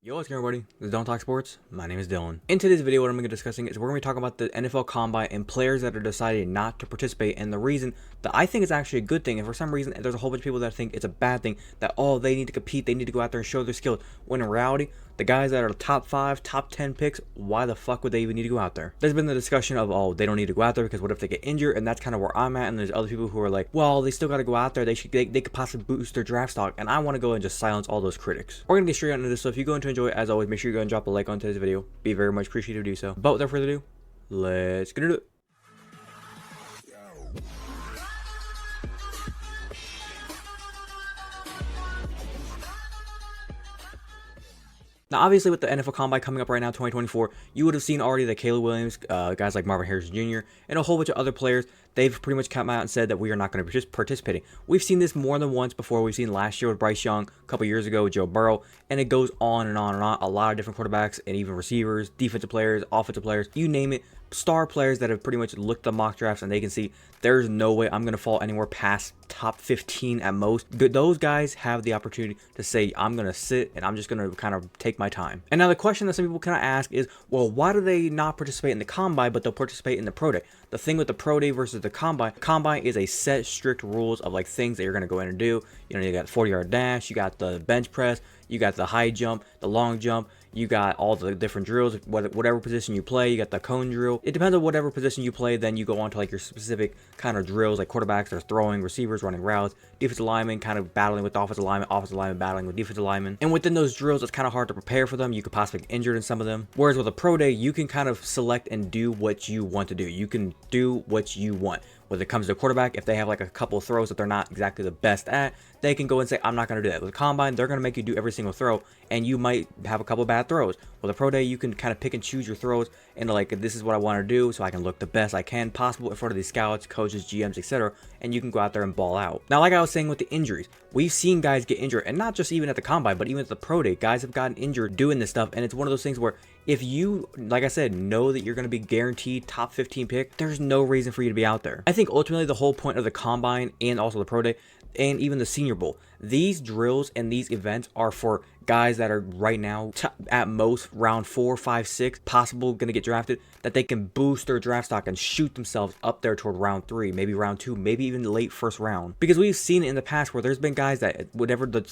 Yo, what's good, everybody? This is Don't Talk Sports. My name is Dylan. In today's video, what I'm going to be discussing is we're going to be talking about the NFL Combine and players that are deciding not to participate, and the reason that I think it's actually a good thing, and for some reason there's a whole bunch of people that think it's a bad thing, that they need to compete, they need to go out there and show their skills, when in reality, the guys that are top 5, top 10 picks, why the fuck would they even need to go out there? There's been the discussion of, they don't need to go out there because what if they get injured, and that's kind of where I'm at, and there's other people who are like, well, they still got to go out there, they could possibly boost their draft stock, and I want to go and just silence all those critics. We're going to get straight into this, so if you're going to enjoy it, as always, make sure you go and drop a like on today's video. Be very much appreciated to do so. But without further ado, let's get into it. Now, obviously, with the NFL Combine coming up right now, 2024, you would have seen already that Caleb Williams, guys like Marvin Harrison Jr., and a whole bunch of other players, they've pretty much come out and said that we are not going to be participating. We've seen this more than once before. We've seen last year with Bryce Young, a couple years ago with Joe Burrow, and it goes on and on and on. A lot of different quarterbacks and even receivers, defensive players, offensive players, you name it. Star players that have pretty much looked at mock drafts and they can see there's no way I'm going to fall anywhere past top 15 at most. Those guys have the opportunity to say, I'm going to sit and I'm just going to kind of take my time. And now the question that some people kind of ask is, well, why do they not participate in the Combine, but they'll participate in the Pro Day? The thing with the Pro Day versus the Combine is a set strict rules of like things that you're going to go in and do. You know, you got the 40-yard dash, you got the bench press, you got the high jump, the long jump, you got all the different drills, whatever position you play, you got the cone drill. It depends on whatever position you play, then you go on to like your specific kind of drills, like quarterbacks that are throwing, receivers running routes, defensive linemen kind of battling with offensive linemen battling with defensive linemen. And within those drills, it's kind of hard to prepare for them. You could possibly get injured in some of them. Whereas with a Pro Day, you can kind of select and do what you want to do. You can do what you want. When it comes to a quarterback, if they have like a couple of throws that they're not exactly the best at, they can go and say, I'm not going to do that. With a Combine, they're going to make you do every single throw, and you might have a couple bad throws. With a Pro Day, you can kind of pick and choose your throws, and like, this is what I want to do, so I can look the best I can possible in front of these scouts, coaches, GMs, etc., and you can go out there and ball out. Now, like I was saying with the injuries, we've seen guys get injured, and not just even at the Combine, but even at the Pro Day, guys have gotten injured doing this stuff, and it's one of those things where if you, like I said, know that you're going to be guaranteed top 15 pick, there's no reason for you to be out there. I think ultimately the whole point of the Combine and also the Pro Day and even the Senior Bowl, these drills and these events are for guys that are right now at most round 4, 5, 6, possible going to get drafted, that they can boost their draft stock and shoot themselves up there toward round 3, maybe round 2, maybe even the late first round. Because we've seen it in the past where there's been guys that whatever the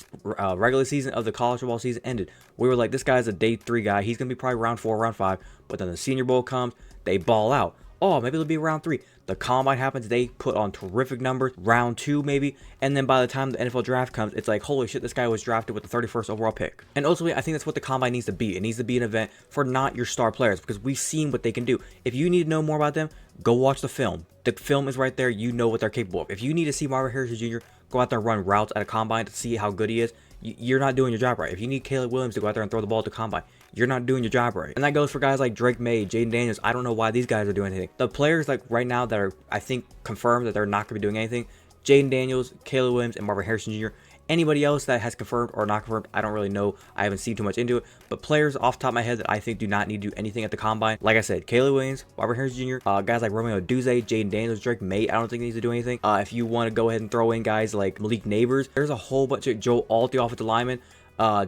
regular season of the college football season ended, we were like, this guy's a day 3 guy, he's going to be probably round 4, round 5, but then the Senior Bowl comes, they ball out. Oh, maybe it'll be round 3. The Combine happens, they put on terrific numbers, round 2 maybe, and then by the time the NFL draft comes, it's like, holy shit, this guy was drafted with the 31st overall pick. And ultimately, I think that's what the Combine needs to be. It needs to be an event for not your star players, because we've seen what they can do. If you need to know more about them, go watch the film. The film is right there, you know what they're capable of. If you need to see Marvin Harrison Jr. go out there and run routes at a Combine to see how good he is, you're not doing your job right. If you need Caleb Williams to go out there and throw the ball at the Combine, you're not doing your job right. And that goes for guys like Drake May, Jaden Daniels. I don't know why these guys are doing anything. The players like right now that are, I think, confirmed that they're not going to be doing anything, Jaden Daniels, Caleb Williams, and Marvin Harrison Jr. Anybody else that has confirmed or not confirmed, I don't really know. I haven't seen too much into it. But players off the top of my head that I think do not need to do anything at the Combine, like I said, Caleb Williams, Marvin Harrison Jr., guys like Romeo Duze, Jaden Daniels, Drake May, I don't think he needs to do anything. If you want to go ahead and throw in guys like Malik Neighbors, there's a whole bunch of Joe Alt, the offensive lineman.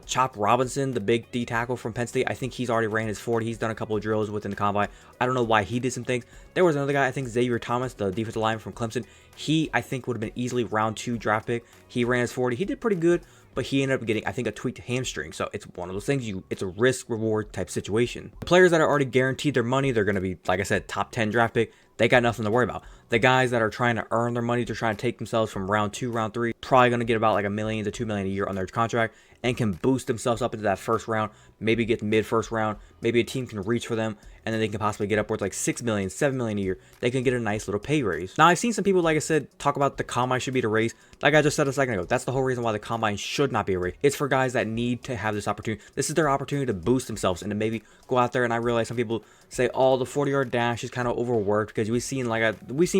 Chop Robinson, the big D tackle from Penn State, I think he's already ran his 40. He's done a couple of drills within the Combine. I don't know why he did some things. There was another guy, I think Xavier Thomas, the defensive lineman from Clemson. He, I think, would have been easily round 2 draft pick. He ran his 40. He did pretty good, but he ended up getting, I think, a tweaked hamstring. So it's one of those things, it's a risk reward type situation. The players that are already guaranteed their money, they're going to be, like I said, top 10 draft pick. They got nothing to worry about. The guys that are trying to earn their money, they're trying to take themselves from round 2, round 3, probably going to get about like $1 million to $2 million a year on their contract and can boost themselves up into that first round, maybe get mid first round, maybe a team can reach for them, and then they can possibly get upwards like $6 million, $7 million a year. They can get a nice little pay raise. Now, I've seen some people, like I said, talk about the Combine should be the race. Like I just said a second ago, that's the whole reason why the Combine should not be a race. It's for guys that need to have this opportunity. This is their opportunity to boost themselves and to maybe go out there. And I realize some people say, oh, the 40-yard dash is kind of overworked, because we've seen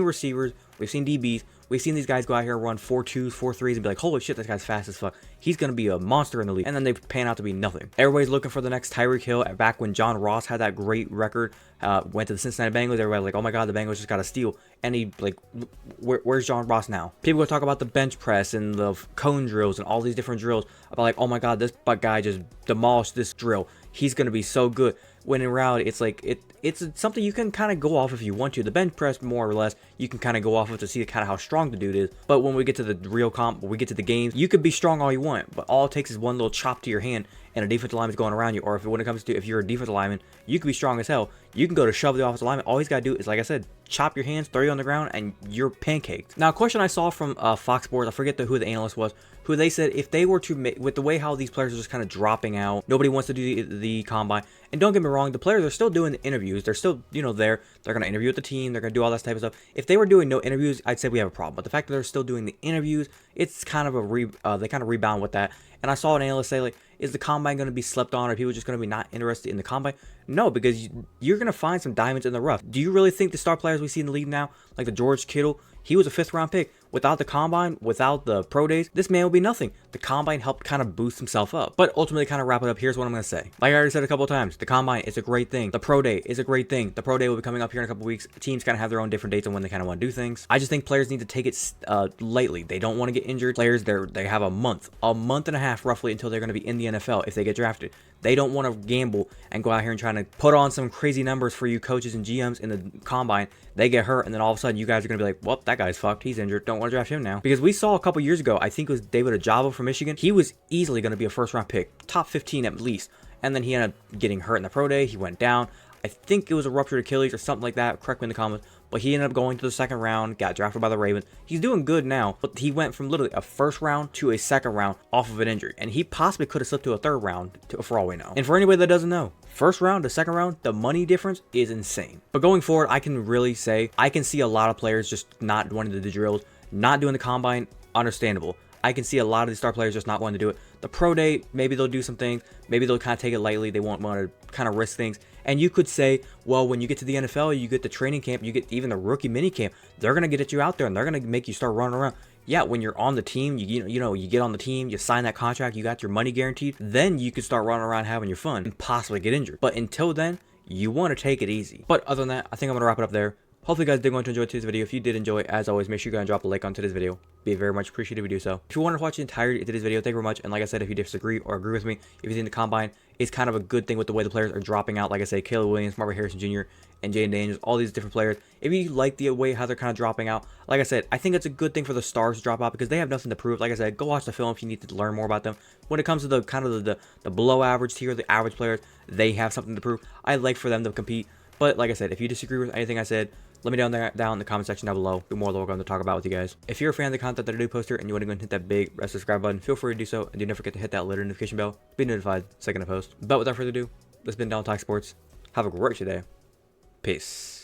receivers, we've seen DBs, we've seen these guys go out here and run 4.2s, 4.3s and be like, holy shit, this guy's fast as fuck. He's going to be a monster in the league. And then they pan out to be nothing. Everybody's looking for the next Tyreek Hill. Back when John Ross had that great record, went to the Cincinnati Bengals, everybody was like, oh my god, the Bengals just got a steal. any, like, where's John Ross now? People will talk about the bench press and the cone drills and all these different drills about like, oh my god, this guy just demolished this drill, he's gonna be so good. When in reality, it's like it's something you can kind of go off if you want to. The bench press, more or less, you can kind of go off of to see kind of how strong the dude is. But when we get to the real comp, when we get to the games, you could be strong all you want, but all it takes is one little chop to your hand and a defensive lineman's going around you. Or when it comes to, if you're a defensive lineman, you can be strong as hell. You can go to shove the offensive lineman. All he's got to do is, like I said, chop your hands, throw you on the ground, and you're pancaked. Now, a question I saw from Fox Sports, I forget who the analyst was, who they said if they were to make, with the way how these players are just kind of dropping out, nobody wants to do the combine. And don't get me wrong, the players are still doing the interviews. They're still, they're going to interview with the team. They're going to do all that type of stuff. If they were doing no interviews, I'd say we have a problem. But the fact that they're still doing the interviews, it's kind of they kind of rebound with that. And I saw an analyst say, like, is the combine going to be slept on, or are people just going to be not interested in the combine? No, because you're going to find some diamonds in the rough. Do you really think the star players we see in the league now, like the George Kittle, he was a 5th round pick. Without the combine, without the pro days, this man would be nothing. The combine helped kind of boost himself up. But ultimately, kind of wrap it up, here's what I'm going to say. Like I already said a couple of times, the combine is a great thing. The pro day is a great thing. The pro day will be coming up here in a couple of weeks. Teams kind of have their own different dates on when they kind of want to do things. I just think players need to take it lightly. They don't want to get injured. Players, they have a month and a half roughly until they're going to be in the NFL if they get drafted. They don't want to gamble and go out here and try to put on some crazy numbers for you coaches and GMs in the combine. They get hurt, and then all of a sudden you guys are going to be like, well, that guy's fucked. He's injured. Don't want to draft him now. Because we saw a couple years ago, I think it was David Ojabo from Michigan. He was easily going to be a 1st round pick, top 15 at least. And then he ended up getting hurt in the pro day. He went down. I think it was a ruptured Achilles or something like that. Correct me in the comments. But he ended up going to the 2nd round, got drafted by the Ravens. He's doing good now, but he went from literally a 1st round to a 2nd round off of an injury. And he possibly could have slipped to a 3rd round, for all we know. And for anybody that doesn't know, 1st round to 2nd round, the money difference is insane. But going forward, I can really say, I can see a lot of players just not wanting to do drills, not doing the combine, understandable. I can see a lot of the star players just not wanting to do it. The pro day, maybe they'll do some things. Maybe they'll kind of take it lightly. They won't want to kind of risk things. And you could say, well, when you get to the NFL, you get the training camp, you get even the rookie mini camp. They're going to get you out there and they're going to make you start running around. Yeah, when you're on the team, you get on the team, you sign that contract, you got your money guaranteed. Then you can start running around having your fun and possibly get injured. But until then, you want to take it easy. But other than that, I think I'm going to wrap it up there. Hopefully you guys did go on to enjoy today's video. If you did enjoy, as always, make sure you guys drop a like on today's video. Be very much appreciated if you do so. If you want to watch the entirety of today's video, thank you very much. And like I said, if you disagree or agree with me, if you think the combine is kind of a good thing with the way the players are dropping out, like I say, Caleb Williams, Marvin Harrison Jr., and Jaden Daniels, all these different players. If you like the way how they're kind of dropping out, like I said, I think it's a good thing for the stars to drop out because they have nothing to prove. Like I said, go watch the film if you need to learn more about them. When it comes to the kind of the below average tier, the average players, they have something to prove. I like for them to compete. But like I said, if you disagree with anything I said, let me down in the comment section down below. Be more than welcome to talk about with you guys. If you're a fan of the content that I do post here and you want to go and hit that big red subscribe button, feel free to do so. And do not forget to hit that little notification bell to be notified the second I post. But without further ado, this has been Talk Sports. Have a great day. Peace.